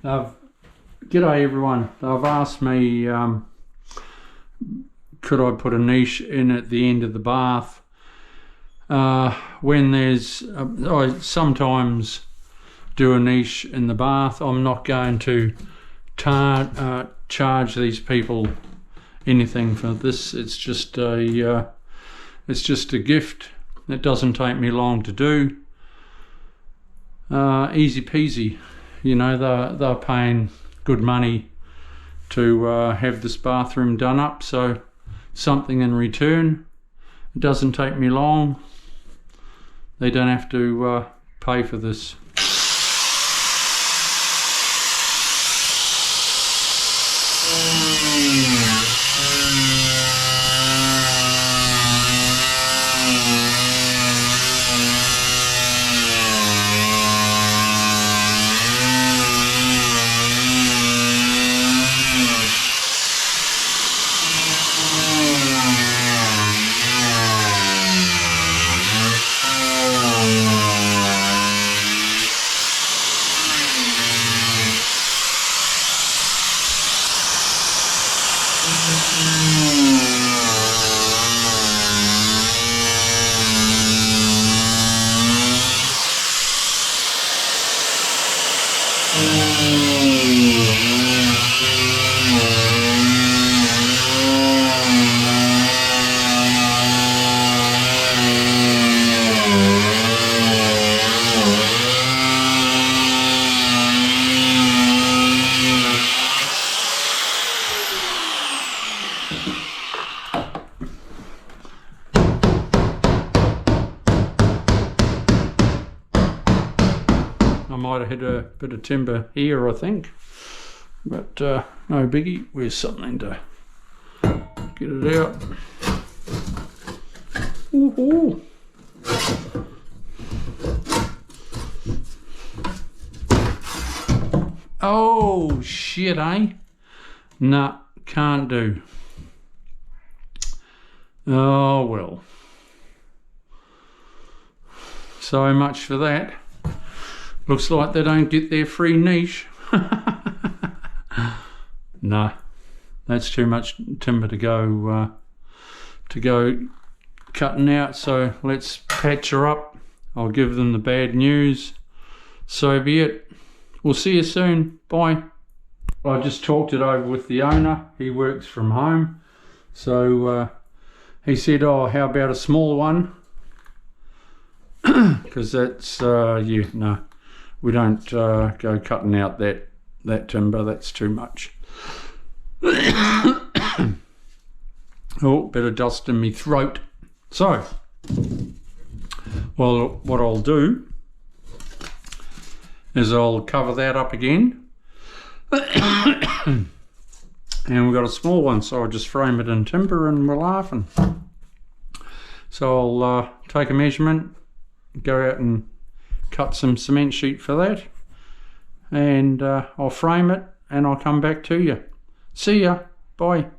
G'day everyone. They've asked me could I put a niche in at the end of the bath when there's I sometimes do a niche in the bath. I'm not going to charge these people anything for this. It's just a gift. It doesn't take me long to do. Easy peasy. You know, they're paying good money to have this bathroom done up, so something in return. It doesn't take me long. They don't have to pay for this. I might have hit a bit of timber here, I think, but no biggie. Where's something to get it out? Ooh. Oh shit, eh? Nah, can't do. Oh well. So much for that. Looks like they don't get their free niche. No, that's too much timber to go cutting out. So let's patch her up. I'll give them the bad news. So be it. We'll see you soon. Bye. I just talked it over with the owner. He works from home, so he said, "Oh, how about a small one?" Because that's yeah, no. We don't go cutting out that timber. That's too much. Oh, bit of dust in me throat. So, well, what I'll do is I'll cover that up again. And we've got a small one, so I'll just frame it in timber and we're laughing. So I'll take a measurement, go out and cut some cement sheet for that, and I'll frame it and I'll come back to you. See ya. Bye.